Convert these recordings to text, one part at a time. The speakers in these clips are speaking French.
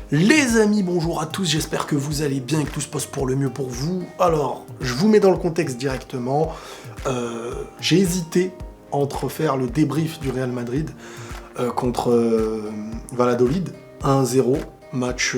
Les amis, bonjour à tous, j'espère que vous allez bien et que tout se passe pour le mieux pour vous. Alors, je vous mets dans le contexte directement. J'ai hésité entre faire le débrief du Real Madrid contre Valladolid, 1-0. Match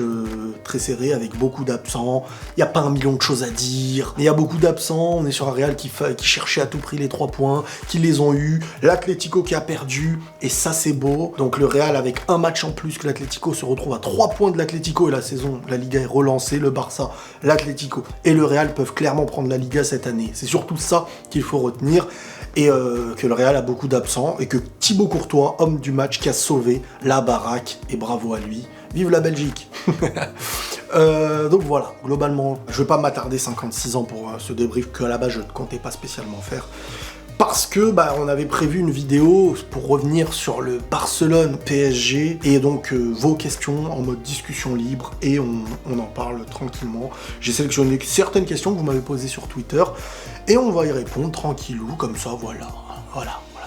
très serré avec beaucoup d'absents. Il n'y a pas 1 million de choses à dire. Mais il y a beaucoup d'absents. On est sur un Real qui cherchait à tout prix les 3 points, qui les ont eus. L'Atlético qui a perdu. Et ça, c'est beau. Donc le Real, avec un match en plus que l'Atlético, se retrouve à 3 points de l'Atlético. Et la saison, la Liga est relancée. Le Barça, l'Atlético et le Real peuvent clairement prendre la Liga cette année. C'est surtout ça qu'il faut retenir. Et que le Real a beaucoup d'absents. Et que Thibaut Courtois, homme du match, qui a sauvé la baraque. Et bravo à lui. Vive la Belgique. Donc voilà, globalement, je vais pas m'attarder 56 ans pour ce débrief que à la base je ne comptais pas spécialement faire. Parce que on avait prévu une vidéo pour revenir sur le Barcelone PSG et donc vos questions en mode discussion libre et on en parle tranquillement. J'ai sélectionné certaines questions que vous m'avez posées sur Twitter et on va y répondre tranquillou, comme ça, voilà,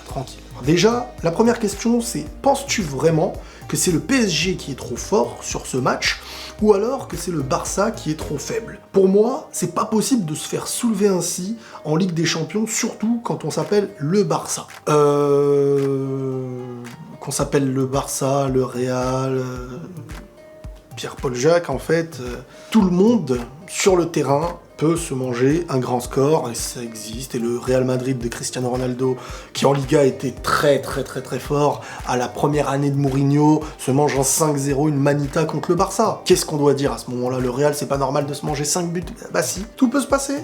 tranquille. Déjà, la première question c'est, penses-tu vraiment que c'est le PSG qui est trop fort sur ce match, ou alors que c'est le Barça qui est trop faible? Pour moi, c'est pas possible de se faire soulever ainsi en Ligue des Champions, surtout quand on s'appelle le Barça. Qu'on s'appelle le Barça, le Real, Pierre-Paul Jacques, en fait, tout le monde sur le terrain peut se manger un grand score, et ça existe, et le Real Madrid de Cristiano Ronaldo, qui en Liga était très fort, à la première année de Mourinho, se mange en 5-0 une manita contre le Barça. Qu'est-ce qu'on doit dire à ce moment-là? Le Real, c'est pas normal de se manger 5 buts? Bah si, tout peut se passer,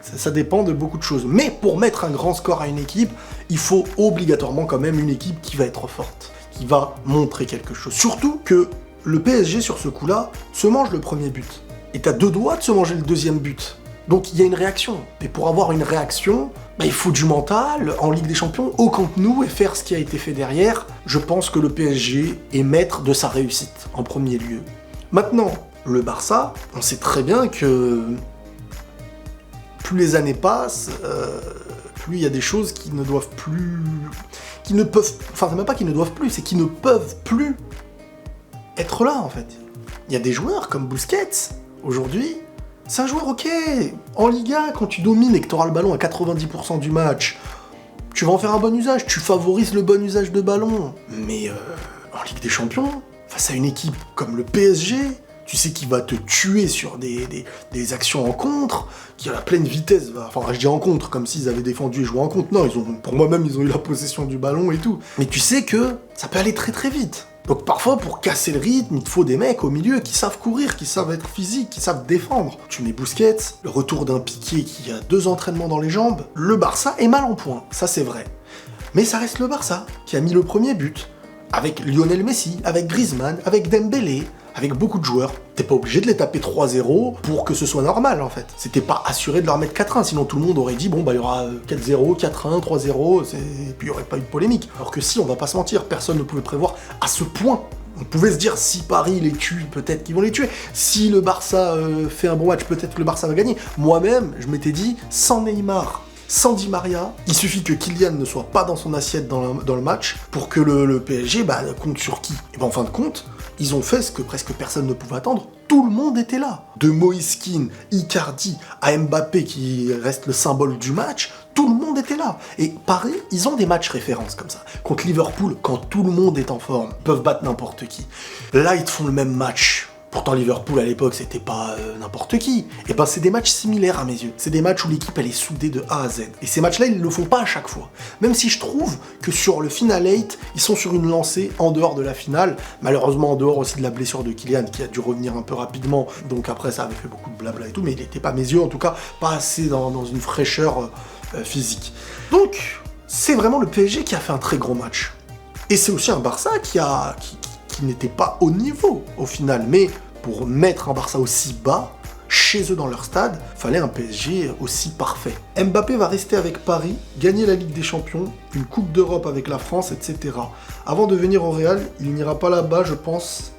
ça dépend de beaucoup de choses. Mais pour mettre un grand score à une équipe, il faut obligatoirement quand même une équipe qui va être forte, qui va montrer quelque chose. Surtout que le PSG, sur ce coup-là, se mange le premier but. Et t'as 2 doigts de se manger le deuxième but. Donc il y a une réaction. Et pour avoir une réaction, il faut du mental en Ligue des Champions au Camp Nou et faire ce qui a été fait derrière. Je pense que le PSG est maître de sa réussite en premier lieu. Maintenant, le Barça, on sait très bien que plus les années passent, plus il y a des choses qui ne doivent plus... qui ne peuvent... Enfin, c'est même pas qu'ils ne doivent plus, c'est qu'ils ne peuvent plus être là, en fait. Il y a des joueurs comme Busquets, aujourd'hui, c'est un joueur ok. En Liga, quand tu domines et que tu auras le ballon à 90% du match, tu vas en faire un bon usage, tu favorises le bon usage de ballon. Mais en Ligue des Champions, face à une équipe comme le PSG, tu sais qu'il va te tuer sur des actions en contre, qui à la pleine vitesse va... Enfin, je dis en contre, comme s'ils avaient défendu et joué en contre. Non, pour moi-même, ils ont eu la possession du ballon et tout. Mais tu sais que ça peut aller très vite. Donc parfois, pour casser le rythme, il te faut des mecs au milieu qui savent courir, qui savent être physiques, qui savent défendre. Tu mets Busquets, le retour d'un Piqué qui a 2 entraînements dans les jambes. Le Barça est mal en point, ça c'est vrai. Mais ça reste le Barça qui a mis le premier but, avec Lionel Messi, avec Griezmann, avec Dembélé, avec beaucoup de joueurs. T'es pas obligé de les taper 3-0 pour que ce soit normal, en fait. C'était pas assuré de leur mettre 4-1, sinon tout le monde aurait dit, il y aura 4-0, 4-1, 3-0, et puis il y aurait pas eu de polémique. Alors que si, on va pas se mentir, personne ne pouvait prévoir à ce point. On pouvait se dire, si Paris les tue, peut-être qu'ils vont les tuer. Si le Barça fait un bon match, peut-être que le Barça va gagner. Moi-même, je m'étais dit, sans Neymar, sans Di Maria, il suffit que Kylian ne soit pas dans son assiette dans le match pour que le PSG compte sur qui? Et en fin de compte, ils ont fait ce que presque personne ne pouvait attendre. Tout le monde était là. De Moïse Kean, Icardi, à Mbappé qui reste le symbole du match, tout le monde était là. Et Paris, ils ont des matchs références comme ça. Contre Liverpool, quand tout le monde est en forme, ils peuvent battre n'importe qui. Là, ils te font le même match. Pourtant, Liverpool, à l'époque, c'était pas n'importe qui. Et c'est des matchs similaires à mes yeux. C'est des matchs où l'équipe, elle est soudée de A à Z. Et ces matchs-là, ils le font pas à chaque fois. Même si je trouve que sur le Final 8, ils sont sur une lancée en dehors de la finale. Malheureusement, en dehors aussi de la blessure de Kylian, qui a dû revenir un peu rapidement. Donc après, ça avait fait beaucoup de blabla et tout. Mais il était pas, à mes yeux, en tout cas, pas assez dans une fraîcheur physique. Donc, c'est vraiment le PSG qui a fait un très gros match. Et c'est aussi un Barça qui n'était pas au niveau au final, mais pour mettre un Barça aussi bas, chez eux dans leur stade, fallait un PSG aussi parfait. Mbappé va rester avec Paris, gagner la Ligue des Champions, une Coupe d'Europe avec la France, etc. Avant de venir au Real, il n'ira pas là-bas, je pense,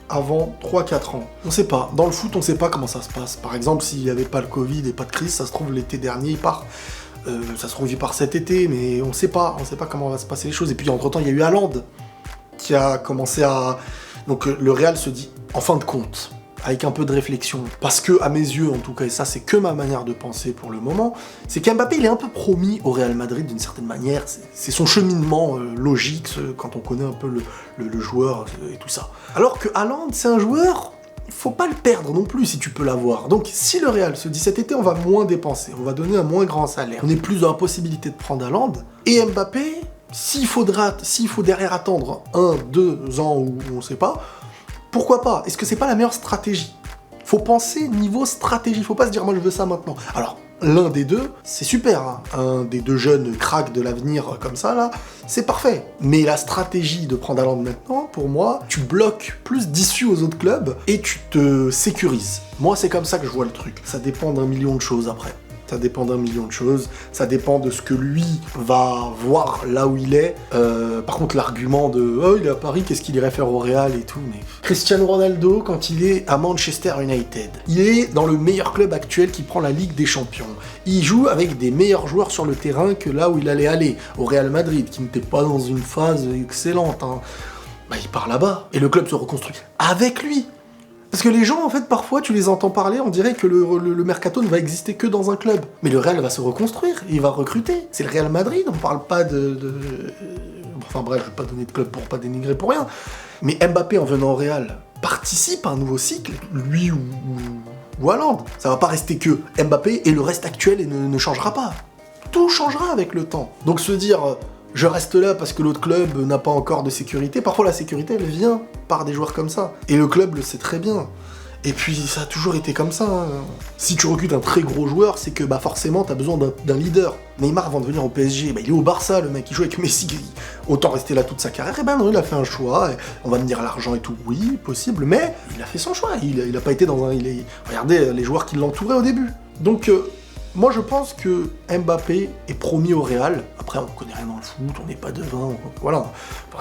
avant 3-4 ans. On sait pas, dans le foot on sait pas comment ça se passe. Par exemple, s'il n'y avait pas le Covid et pas de crise, ça se trouve l'été dernier il part. Ça se trouve il part cet été, mais on sait pas comment va se passer les choses. Et puis entre temps il y a eu Haaland qui a commencé à... Donc le Real se dit, en fin de compte, avec un peu de réflexion, parce que, à mes yeux en tout cas, et ça c'est que ma manière de penser pour le moment, c'est qu'Mbappé il est un peu promis au Real Madrid d'une certaine manière, c'est son cheminement logique, quand on connaît un peu le joueur et tout ça. Alors que Haaland, c'est un joueur, il faut pas le perdre non plus si tu peux l'avoir. Donc si le Real se dit cet été on va moins dépenser, on va donner un moins grand salaire, on est plus dans la possibilité de prendre Haaland, et Mbappé, s'il faut derrière attendre 1-2 ans ou on sait pas, pourquoi pas? Est-ce que c'est pas la meilleure stratégie? Faut penser niveau stratégie, faut pas se dire moi je veux ça maintenant. Alors, l'un des deux, c'est super, hein. Un des deux jeunes cracks de l'avenir comme ça là, c'est parfait. Mais la stratégie de prendre Haaland maintenant, pour moi, tu bloques plus d'issues aux autres clubs et tu te sécurises. Moi c'est comme ça que je vois le truc. Ça dépend d'un million de choses après. Ça dépend d'un million de choses, ça dépend de ce que lui va voir là où il est. Par contre, l'argument de « Oh, il est à Paris, qu'est-ce qu'il irait faire au Real et tout ?» mais Cristiano Ronaldo, quand il est à Manchester United, il est dans le meilleur club actuel qui prend la Ligue des Champions. Il joue avec des meilleurs joueurs sur le terrain que là où il allait aller, au Real Madrid, qui n'était pas dans une phase excellente. Hein. Bah, il part là-bas, et le club se reconstruit avec lui. Parce que les gens, en fait, parfois, tu les entends parler, on dirait que le mercato ne va exister que dans un club. Mais le Real va se reconstruire, il va recruter. C'est le Real Madrid, on parle pas Enfin bref, je vais pas donner de club pour pas dénigrer pour rien. Mais Mbappé, en venant au Real, participe à un nouveau cycle, lui ou Haaland. Ça va pas rester que Mbappé et le reste actuel et ne changera pas. Tout changera avec le temps. Donc se dire... je reste là parce que l'autre club n'a pas encore de sécurité. Parfois, la sécurité, elle vient par des joueurs comme ça. Et le club le sait très bien. Et puis, ça a toujours été comme ça. Hein. Si tu recrutes un très gros joueur, c'est que forcément, t'as besoin d'un leader. Neymar, avant de venir au PSG, il est au Barça, le mec, il joue avec Messi. Autant rester là toute sa carrière. Et ben non, il a fait un choix. Et on va me dire l'argent et tout. Oui, possible. Mais il a fait son choix. Il a pas été dans un... Regardez les joueurs qui l'entouraient au début. Donc... moi, je pense que Mbappé est promis au Real. Après, on connaît rien dans le foot, on n'est pas devin, voilà.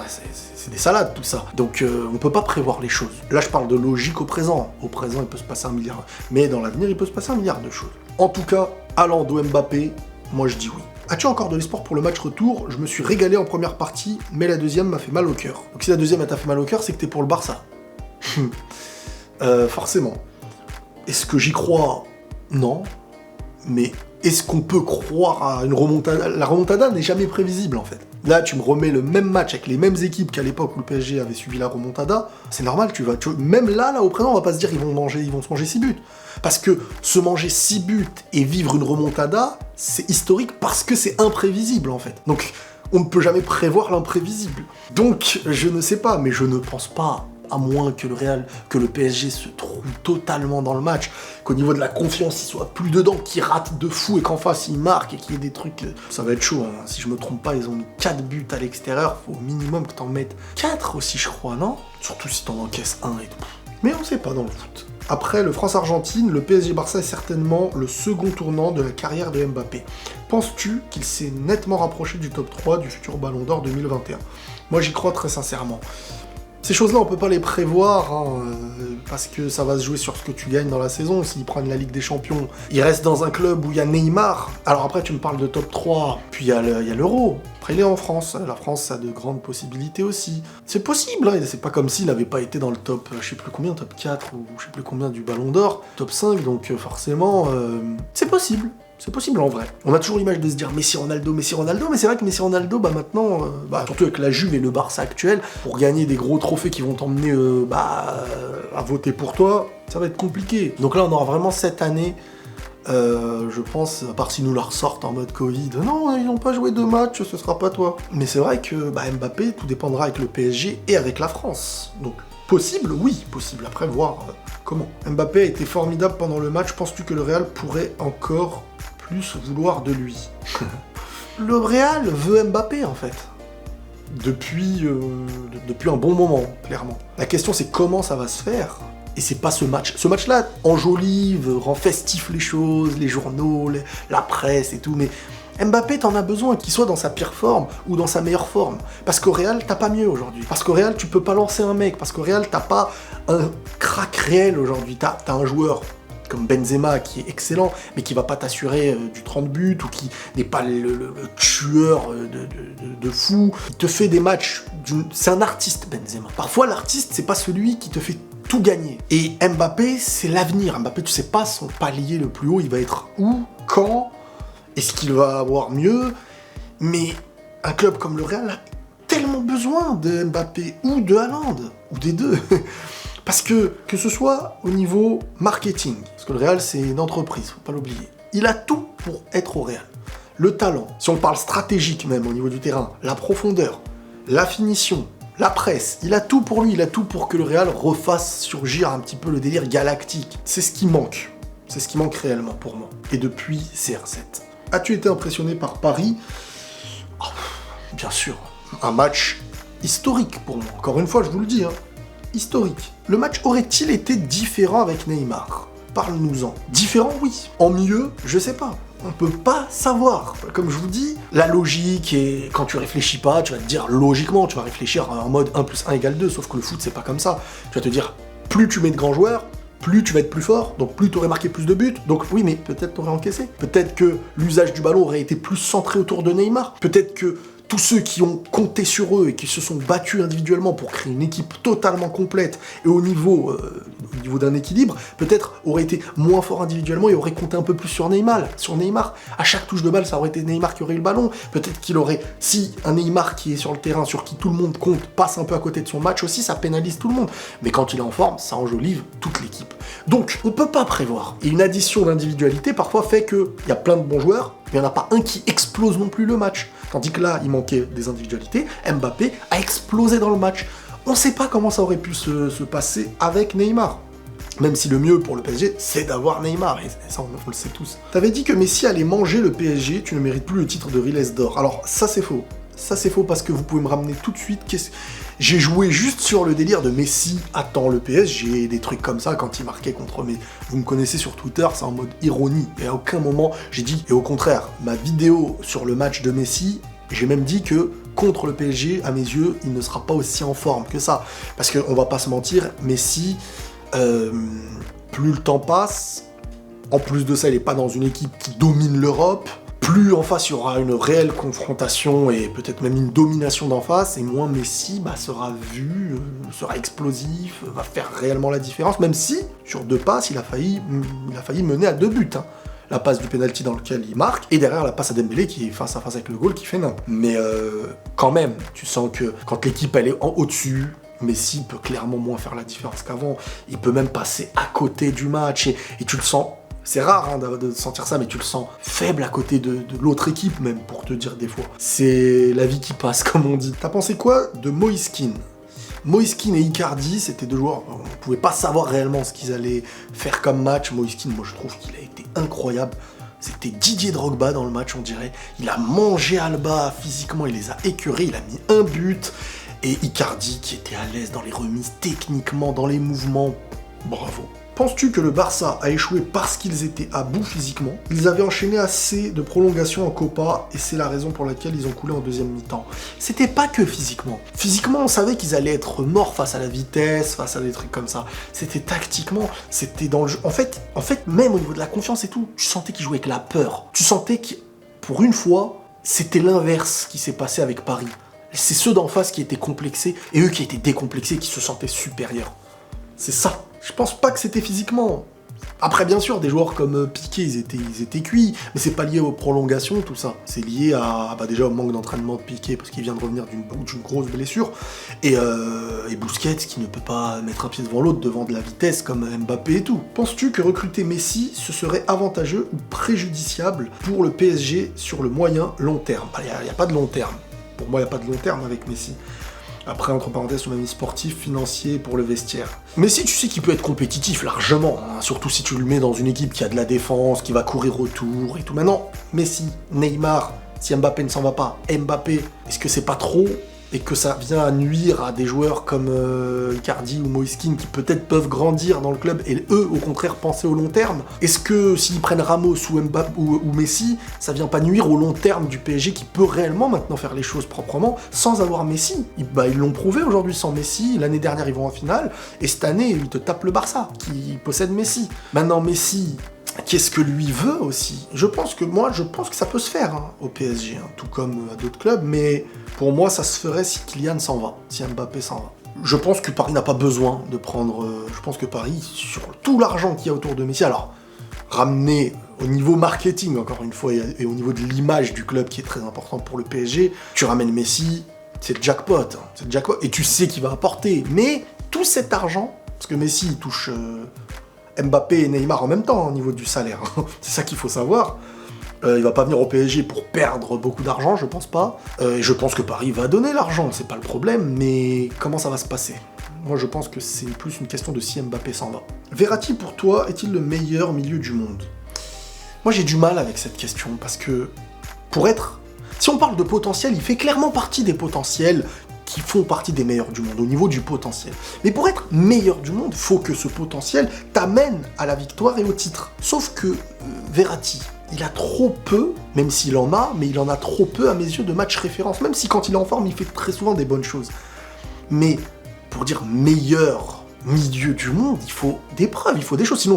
C'est des salades, tout ça. Donc, on peut pas prévoir les choses. Là, je parle de logique au présent. Au présent, il peut se passer 1 milliard. Mais dans l'avenir, il peut se passer 1 milliard de choses. En tout cas, Haaland ou Mbappé, moi, je dis oui. As-tu encore de l'espoir pour le match retour? Je me suis régalé en première partie, mais la deuxième m'a fait mal au cœur. Donc, si la deuxième t'a fait mal au cœur, c'est que t'es pour le Barça. Forcément. Est-ce que j'y crois? Non. Mais est-ce qu'on peut croire à une remontada? La remontada n'est jamais prévisible en fait. Là, tu me remets le même match avec les mêmes équipes qu'à l'époque où le PSG avait suivi la remontada. C'est normal, même là au présent, on va pas se dire ils vont se manger 6 buts. Parce que se manger 6 buts et vivre une remontada, c'est historique parce que c'est imprévisible en fait. Donc, on ne peut jamais prévoir l'imprévisible. Donc, je ne sais pas, mais je ne pense pas, à moins que le PSG se trouve totalement dans le match, qu'au niveau de la confiance, il soit plus dedans, qu'il rate de fou et qu'en face, il marque et qu'il y ait des trucs... Ça va être chaud, hein. Si je me trompe pas, ils ont mis 4 buts à l'extérieur, faut au minimum que t'en mettes 4 aussi, je crois, non? Surtout si t'en encaisses 1 et tout. Mais on sait pas dans le foot. Après le France-Argentine, le PSG-Barça est certainement le second tournant de la carrière de Mbappé. Penses-tu qu'il s'est nettement rapproché du top 3 du futur Ballon d'Or 2021? Moi, j'y crois très sincèrement. Ces choses-là, on peut pas les prévoir, hein, parce que ça va se jouer sur ce que tu gagnes dans la saison. S'ils prennent la Ligue des Champions, il reste dans un club où il y a Neymar. Alors après, tu me parles de top 3, puis il y a l'Euro. Après, il est en France. La France a de grandes possibilités aussi. C'est possible, hein. C'est pas comme s'il n'avait pas été dans le top, je sais plus combien, top 4, ou je sais plus combien du Ballon d'Or, top 5, donc forcément, c'est possible. C'est possible en vrai. On a toujours l'image de se dire Messi Ronaldo, mais c'est vrai que Messi Ronaldo, maintenant, surtout avec la Juve et le Barça actuel, pour gagner des gros trophées qui vont t'emmener à voter pour toi, ça va être compliqué. Donc là, on aura vraiment cette année, je pense, à part s'ils nous la ressortent en mode Covid, non, ils n'ont pas joué 2 matchs, ce sera pas toi. Mais c'est vrai que Mbappé, tout dépendra avec le PSG et avec la France. Donc, possible, oui, possible. Après, voir comment. Mbappé a été formidable pendant le match. Penses-tu que le Real pourrait encore plus vouloir de lui? Le Real veut Mbappé, en fait. Depuis un bon moment, clairement. La question, c'est comment ça va se faire. Et c'est pas ce match. Ce match-là enjolive, rend festif les choses, les journaux, la presse et tout, mais Mbappé, t'en as besoin, qu'il soit dans sa pire forme ou dans sa meilleure forme. Parce qu'au Real, t'as pas mieux aujourd'hui. Parce qu'au Real, tu peux pas lancer un mec. Parce qu'au Real, t'as pas un crack réel aujourd'hui. T'as un joueur comme Benzema qui est excellent, mais qui va pas t'assurer du 30 buts, ou qui n'est pas le tueur de fou. Il te fait des matchs... C'est un artiste, Benzema. Parfois, l'artiste, c'est pas celui qui te fait tout gagner. Et Mbappé, c'est l'avenir. Mbappé, tu sais pas son palier le plus haut, il va être où, quand, est-ce qu'il va avoir mieux? Mais un club comme le Real a tellement besoin de Mbappé ou de Haaland, ou des deux. Parce que ce soit au niveau marketing, parce que le Real c'est une entreprise, faut pas l'oublier, il a tout pour être au Real. Le talent, si on parle stratégique même au niveau du terrain, la profondeur, la finition, la presse, il a tout pour lui, il a tout pour que le Real refasse surgir un petit peu le délire galactique. C'est ce qui manque. C'est ce qui manque réellement pour moi. Et depuis CR7. As-tu été impressionné par Paris? Oh, bien sûr. Un match historique pour moi. Encore une fois, je vous le dis, historique. Le match aurait-il été différent avec Neymar? Parle-nous-en. Différent, oui. En mieux, je sais pas. On peut pas savoir. Comme je vous dis, la logique, et quand tu réfléchis pas, tu vas te dire logiquement, tu vas réfléchir en mode 1 + 1 = 2, sauf que le foot, c'est pas comme ça. Tu vas te dire, plus tu mets de grands joueurs, plus tu vas être plus fort, donc plus tu aurais marqué plus de buts, donc oui, mais peut-être tu aurais encaissé. Peut-être que l'usage du ballon aurait été plus centré autour de Neymar. Peut-être que tous ceux qui ont compté sur eux et qui se sont battus individuellement pour créer une équipe totalement complète et au niveau d'un équilibre, peut-être auraient été moins forts individuellement et auraient compté un peu plus sur Neymar. À chaque touche de balle, ça aurait été Neymar qui aurait eu le ballon. Peut-être qu'il aurait, si un Neymar qui est sur le terrain, sur qui tout le monde compte, passe un peu à côté de son match aussi, ça pénalise tout le monde. Mais quand il est en forme, ça enjolive toute l'équipe. Donc, on peut pas prévoir. Et une addition d'individualité parfois fait qu'il y a plein de bons joueurs, mais il n'y en a pas un qui explose non plus le match. Tandis que là, il manquait des individualités. Mbappé a explosé dans le match. On ne sait pas comment ça aurait pu se passer avec Neymar. Même si le mieux pour le PSG, c'est d'avoir Neymar. Et ça, on le sait tous. T'avais dit que Messi allait manger le PSG, tu ne mérites plus le titre de Riles d'or. Alors, ça, c'est faux. Ça, c'est faux parce que vous pouvez me ramener tout de suite. J'ai joué juste sur le délire de Messi attend le PSG, des trucs comme ça quand il marquait contre mes... Vous me connaissez sur Twitter, c'est en mode ironie. Et à aucun moment, j'ai dit... Et au contraire, ma vidéo sur le match de Messi, j'ai même dit que contre le PSG, à mes yeux, il ne sera pas aussi en forme que ça. Parce qu'on va pas se mentir, Messi, plus le temps passe, en plus de ça, il n'est pas dans une équipe qui domine l'Europe. Plus en face, il y aura une réelle confrontation et peut-être même une domination d'en face, et moins Messi sera vu, sera explosif, va faire réellement la différence, même si, sur 2 passes, il a failli mener à 2 buts. La passe du penalty dans lequel il marque, et derrière la passe à Dembélé qui est face à face avec le goal qui fait nain. Mais quand même, tu sens que quand l'équipe elle est au-dessus, Messi peut clairement moins faire la différence qu'avant, il peut même passer à côté du match, et tu le sens... C'est rare de sentir ça, mais tu le sens faible à côté de l'autre équipe, même, pour te dire des fois. C'est la vie qui passe, comme on dit. T'as pensé quoi de Moise Kean? Moise Kean et Icardi, c'était 2 joueurs, on ne pouvait pas savoir réellement ce qu'ils allaient faire comme match. Moise Kean, moi je trouve qu'il a été incroyable. C'était Didier Drogba dans le match, on dirait. Il a mangé Alba physiquement, il les a écœurés, il a mis 1 but. Et Icardi qui était à l'aise dans les remises, techniquement, dans les mouvements, bravo. Penses-tu que le Barça a échoué parce qu'ils étaient à bout physiquement? Ils avaient enchaîné assez de prolongations en Copa et c'est la raison pour laquelle ils ont coulé en deuxième mi-temps. C'était pas que physiquement. Physiquement, on savait qu'ils allaient être morts face à la vitesse, face à des trucs comme ça. C'était tactiquement, c'était dans le jeu. En fait, même au niveau de la confiance et tout, tu sentais qu'ils jouaient avec la peur. Tu sentais que, pour une fois, c'était l'inverse qui s'est passé avec Paris. C'est ceux d'en face qui étaient complexés et eux qui étaient décomplexés, qui se sentaient supérieurs. C'est ça. Je pense pas que c'était physiquement. Après, bien sûr, des joueurs comme Piqué, ils étaient cuits, mais c'est pas lié aux prolongations, tout ça. C'est lié à, déjà au manque d'entraînement de Piqué, parce qu'il vient de revenir d'une grosse blessure, et Busquets, qui ne peut pas mettre un pied devant l'autre devant de la vitesse comme Mbappé et tout. Penses-tu que recruter Messi, ce serait avantageux ou préjudiciable pour le PSG sur le moyen long terme? Il n'y a pas de long terme. Pour moi, il n'y a pas de long terme avec Messi. Après, entre parenthèses, on a mis sportif, financier pour le vestiaire. Mais si tu sais qu'il peut être compétitif largement, surtout si tu le mets dans une équipe qui a de la défense, qui va courir autour et tout. Maintenant, Messi, Neymar, si Mbappé ne s'en va pas, Mbappé, est-ce que c'est pas trop et que ça vient à nuire à des joueurs comme Icardi ou Moise Kean qui peut-être peuvent grandir dans le club et eux, au contraire, penser au long terme? Est-ce que s'ils prennent Ramos ou Mbappé ou Messi, ça vient pas nuire au long terme du PSG qui peut réellement maintenant faire les choses proprement sans avoir Messi? Ils l'ont prouvé aujourd'hui sans Messi, l'année dernière ils vont en finale, et cette année ils te tapent le Barça qui possède Messi. Maintenant Messi, qu'est-ce que lui veut aussi? Je pense que ça peut se faire au PSG, tout comme à d'autres clubs, mais pour moi ça se ferait si Kylian s'en va, si Mbappé s'en va. Je pense que Paris n'a pas besoin de prendre... je pense que Paris, sur tout l'argent qu'il y a autour de Messi, alors, ramener au niveau marketing, encore une fois, et au niveau de l'image du club qui est très important pour le PSG, tu ramènes Messi, c'est le jackpot, hein, c'est le jackpot, et tu sais qu'il va apporter. Mais tout cet argent, parce que Messi, il touche Mbappé et Neymar en même temps, au niveau du salaire, hein, c'est ça qu'il faut savoir. Il va pas venir au PSG pour perdre beaucoup d'argent, je pense pas. Et je pense que Paris va donner l'argent, c'est pas le problème, mais comment ça va se passer? Moi, je pense que c'est plus une question de si Mbappé s'en va. Verratti, pour toi, est-il le meilleur milieu du monde? Moi, j'ai du mal avec cette question, parce que, pour être... Si on parle de potentiel, il fait clairement partie des potentiels qui font partie des meilleurs du monde, au niveau du potentiel. Mais pour être meilleur du monde, faut que ce potentiel t'amène à la victoire et au titre. Sauf que Verratti, il a trop peu, même s'il en a, mais il en a trop peu à mes yeux de matchs référence, même si quand il est en forme, il fait très souvent des bonnes choses. Mais pour dire meilleur milieu du monde, il faut des preuves, il faut des choses, sinon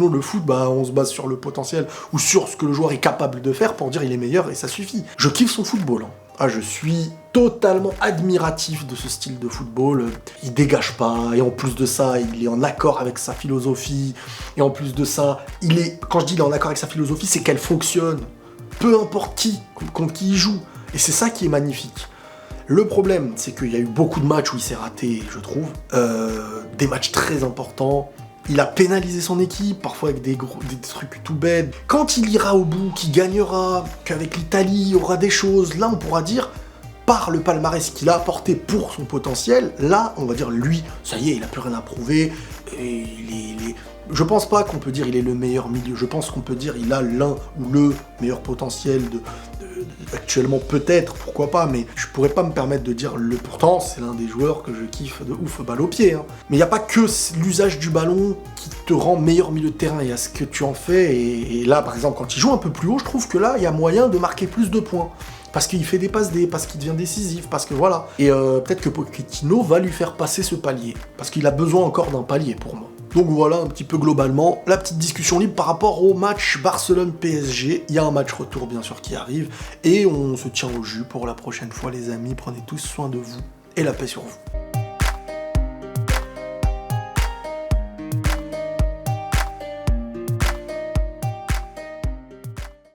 le foot, on se base sur le potentiel ou sur ce que le joueur est capable de faire pour dire il est meilleur et ça suffit. Je kiffe son football, hein. Ah, je suis totalement admiratif de ce style de football. Il dégage pas, et en plus de ça, il est en accord avec sa philosophie. Et en plus de ça, quand je dis il est en accord avec sa philosophie, c'est qu'elle fonctionne. Peu importe contre qui il joue. Et c'est ça qui est magnifique. Le problème, c'est qu'il y a eu beaucoup de matchs où il s'est raté, je trouve. Des matchs très importants. Il a pénalisé son équipe, parfois avec des trucs tout bêtes. Quand il ira au bout, qu'il gagnera, qu'avec l'Italie, il y aura des choses, là on pourra dire, par le palmarès qu'il a apporté pour son potentiel, là on va dire lui, ça y est, il a plus rien à prouver, et je pense pas qu'on peut dire il est le meilleur milieu, je pense qu'on peut dire il a l'un ou le meilleur potentiel actuellement peut-être, pourquoi pas, mais je pourrais pas me permettre de dire le pourtant, c'est l'un des joueurs que je kiffe de ouf, balle au pied. Hein. Mais il n'y a pas que l'usage du ballon qui te rend meilleur milieu de terrain, il y a ce que tu en fais, et là par exemple quand il joue un peu plus haut, je trouve que là il y a moyen de marquer plus de points. Parce qu'il fait des passes D, parce qu'il devient décisif, parce que voilà. Et peut-être que Pochettino va lui faire passer ce palier, parce qu'il a besoin encore d'un palier pour moi. Donc voilà un petit peu globalement la petite discussion libre par rapport au match Barcelone-PSG. Il y a un match retour bien sûr qui arrive, et on se tient au jus pour la prochaine fois les amis. Prenez tous soin de vous, et la paix sur vous.